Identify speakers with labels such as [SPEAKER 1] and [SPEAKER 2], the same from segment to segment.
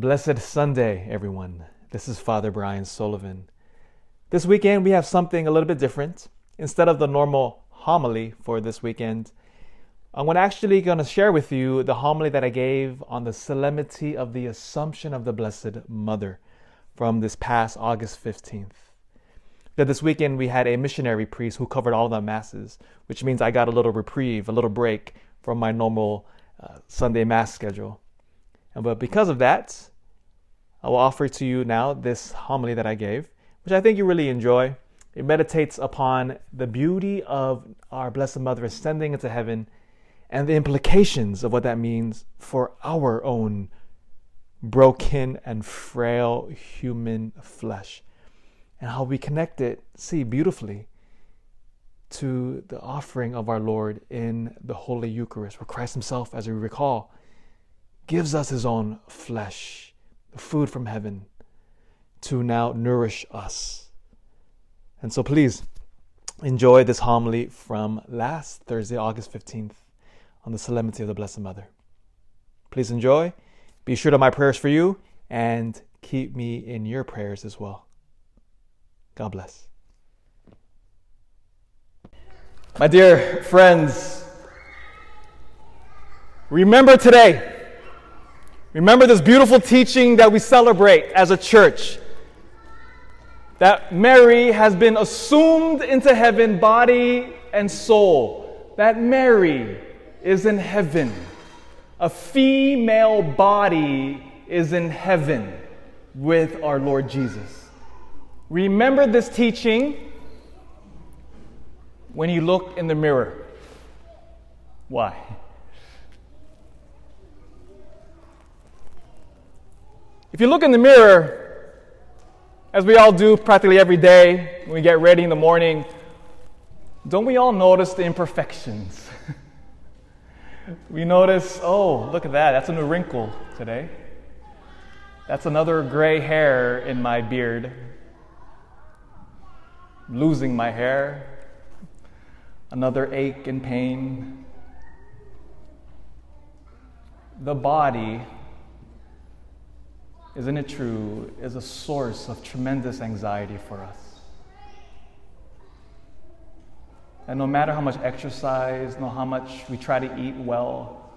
[SPEAKER 1] Blessed Sunday, everyone. This is Father Brian Sullivan. This weekend, we have something a little bit different. Instead of the normal homily for this weekend, I'm actually going to share with you the homily that I gave on the solemnity of the Assumption of the Blessed Mother from this past August 15th. That this weekend, we had a missionary priest who covered all the masses, which means I got a little reprieve, a little break from my normal Sunday Mass schedule. But because of that, I will offer to you now this homily that I gave, which I think you really enjoy. It meditates upon the beauty of our Blessed Mother ascending into heaven and the implications of what that means for our own broken and frail human flesh, and how we connect it, beautifully, to the offering of our Lord in the Holy Eucharist, where Christ himself, as we recall, gives us his own flesh, the food from heaven, to now nourish us. And so please enjoy this homily from last Thursday, August 15th, on the solemnity of the Blessed Mother. Please enjoy. Be sure to my prayers for you, and keep me in your prayers as well. God bless. My dear friends, remember today. Remember this beautiful teaching that we celebrate as a church, that Mary has been assumed into heaven, body and soul. That Mary is in heaven. A female body is in heaven with our Lord Jesus. Remember this teaching when you look in the mirror. Why? If you look in the mirror, as we all do practically every day when we get ready in the morning, don't we all notice the imperfections? We notice, oh, look at that. That's a new wrinkle today. That's another gray hair in my beard. Losing my hair. Another ache and pain. The body, isn't it true, is a source of tremendous anxiety for us. And no matter how much exercise, no how much we try to eat well,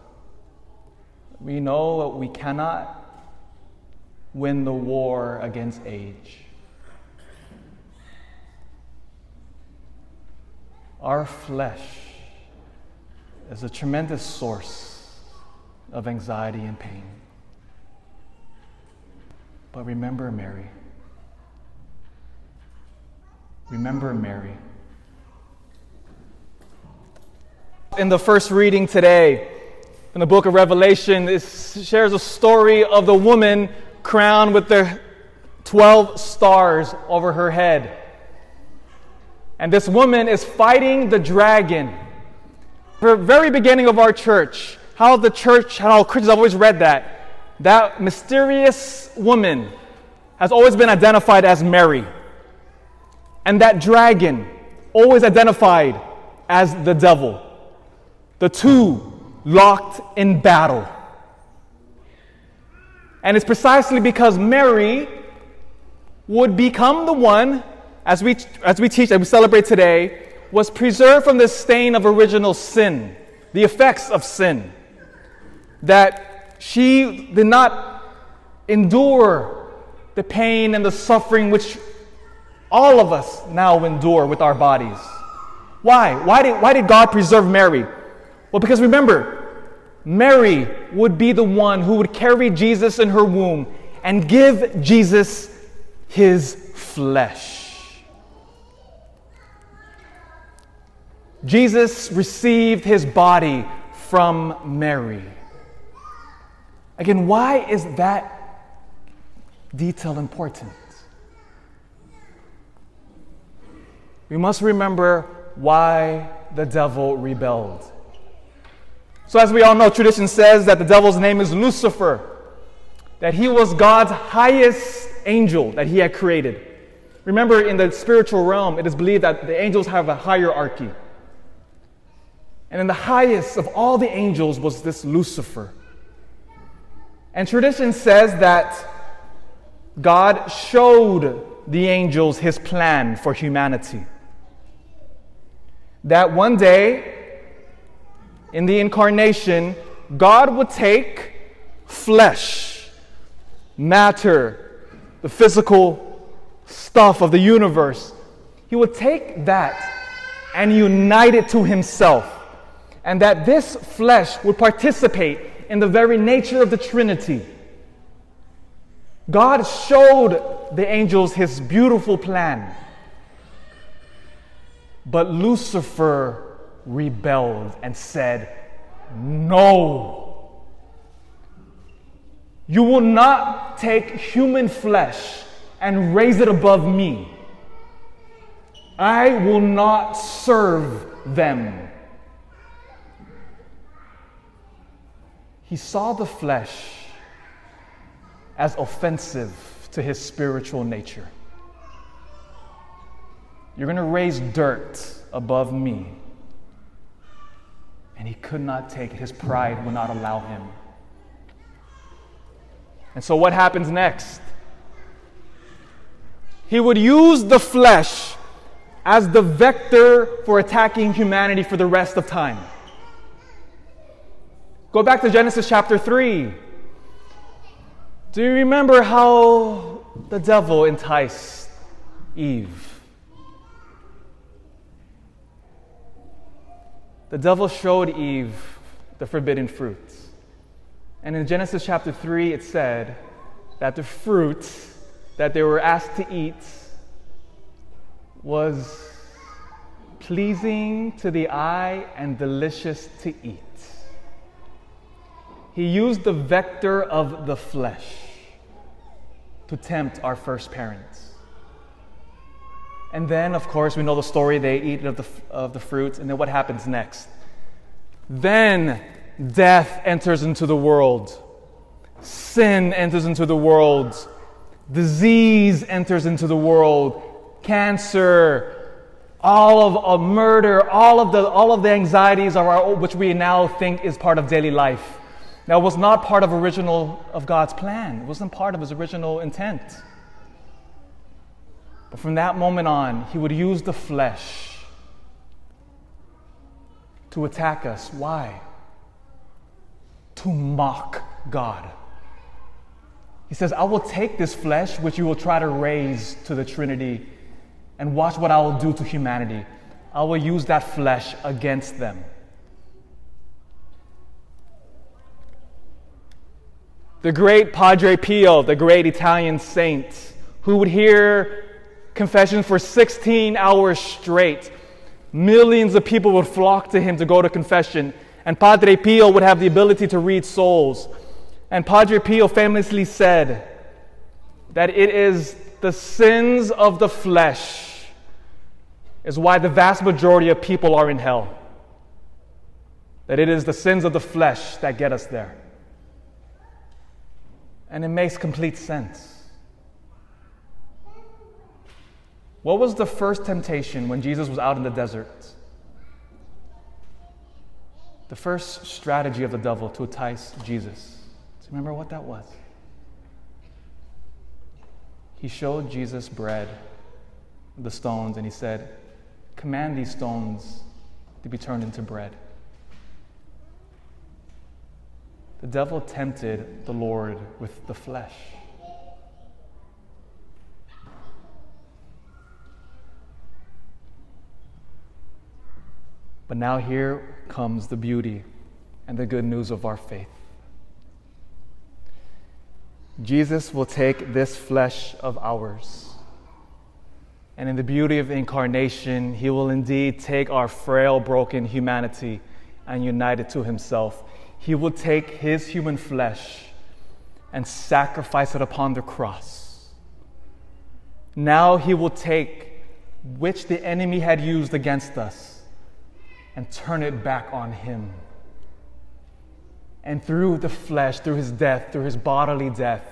[SPEAKER 1] we know that we cannot win the war against age. Our flesh is a tremendous source of anxiety and pain. But remember Mary. Remember Mary. In the first reading today, in the book of Revelation, it shares a story of the woman crowned with the 12 stars over her head. And this woman is fighting the dragon. The very beginning of our church, how Christians have always read that mysterious woman has always been identified as Mary. And that dragon, always identified as the devil. The two locked in battle. And it's precisely because Mary would become the one, as we teach, as we celebrate today, was preserved from the stain of original sin, the effects of sin. That she did not endure the pain and the suffering which all of us now endure with our bodies. Why? Why did God preserve Mary? Well, because remember, Mary would be the one who would carry Jesus in her womb and give Jesus his flesh. Jesus received his body from Mary. Again, why is that detail important? We must remember why the devil rebelled. So as we all know, tradition says that the devil's name is Lucifer, that he was God's highest angel that he had created. Remember, in the spiritual realm, it is believed that the angels have a hierarchy. And then the highest of all the angels was this Lucifer. And tradition says that God showed the angels his plan for humanity. That one day, in the incarnation, God would take flesh, matter, the physical stuff of the universe. He would take that and unite it to himself. And that this flesh would participate in the very nature of the Trinity. God showed the angels his beautiful plan. But Lucifer rebelled and said, "No. You will not take human flesh and raise it above me. I will not serve them." He saw the flesh as offensive to his spiritual nature. You're going to raise dirt above me. And he could not take it. His pride would not allow him. And so what happens next? He would use the flesh as the vector for attacking humanity for the rest of time. Go back to Genesis chapter 3. Do you remember how the devil enticed Eve? The devil showed Eve the forbidden fruit. And in Genesis chapter 3, it said that the fruit that they were asked to eat was pleasing to the eye and delicious to eat. He used the vector of the flesh to tempt our first parents. And then, of course, we know the story. They eat of the fruit, and then what happens next? Then death enters into the world. Sin enters into the world. Disease enters into the world. Cancer, all of murder, all of the anxieties of which we now think is part of daily life. That was not part of God's plan. It wasn't part of his original intent. But from that moment on, he would use the flesh to attack us. Why? To mock God. He says, I will take this flesh, which you will try to raise to the Trinity, and watch what I will do to humanity. I will use that flesh against them. The great Padre Pio, the great Italian saint, who would hear confession for 16 hours straight. Millions of people would flock to him to go to confession. And Padre Pio would have the ability to read souls. And Padre Pio famously said that it is the sins of the flesh is why the vast majority of people are in hell. That it is the sins of the flesh that get us there. And it makes complete sense. What was the first temptation when Jesus was out in the desert? The first strategy of the devil to entice Jesus. Do you remember what that was? He showed Jesus bread, the stones, and he said, "Command these stones to be turned into bread." The devil tempted the Lord with the flesh. But now here comes the beauty and the good news of our faith. Jesus will take this flesh of ours, and in the beauty of the incarnation, he will indeed take our frail, broken humanity and unite it to himself. He will take his human flesh and sacrifice it upon the cross. Now he will take which the enemy had used against us and turn it back on him. And through the flesh, through his death, through his bodily death,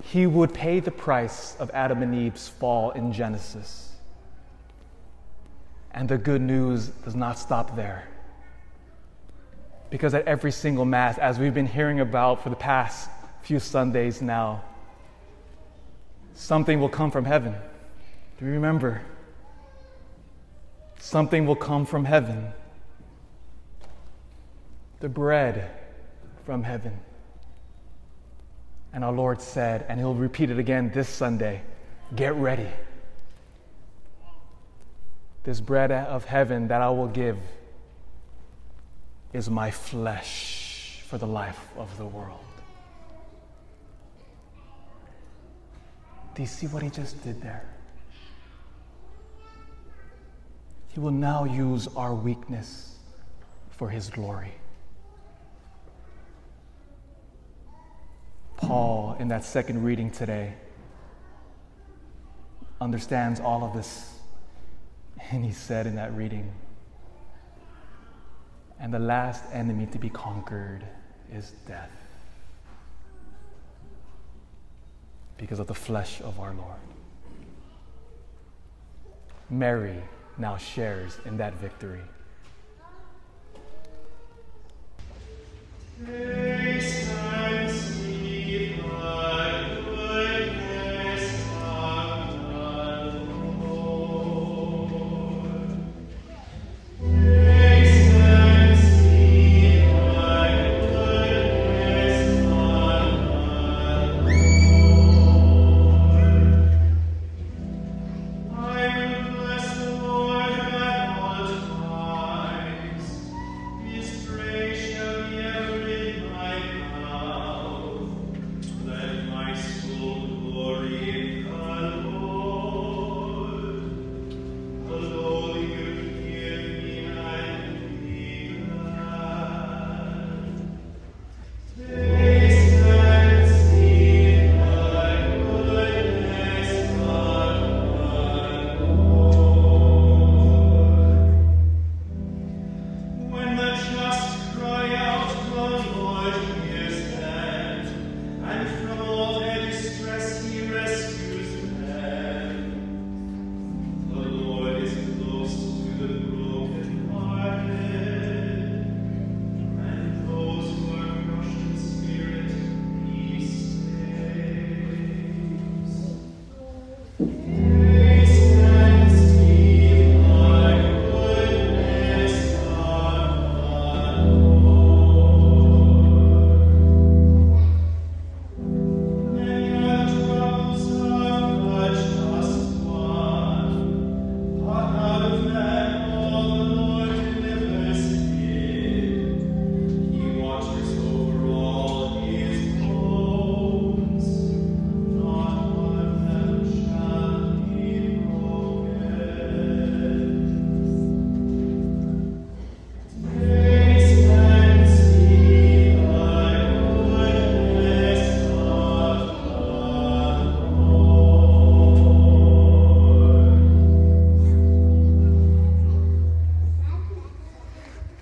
[SPEAKER 1] he would pay the price of Adam and Eve's fall in Genesis. And the good news does not stop there. Because at every single Mass, as we've been hearing about for the past few Sundays now, something will come from heaven. Do you remember? Something will come from heaven. The bread from heaven. And our Lord said, and He'll repeat it again this Sunday, get ready. This bread of heaven that I will give is my flesh for the life of the world. Do you see what He just did there? He will now use our weakness for His glory. Paul, in that second reading today, understands all of this. And he said in that reading, and the last enemy to be conquered is death, because of the flesh of our Lord. Mary now shares in that victory.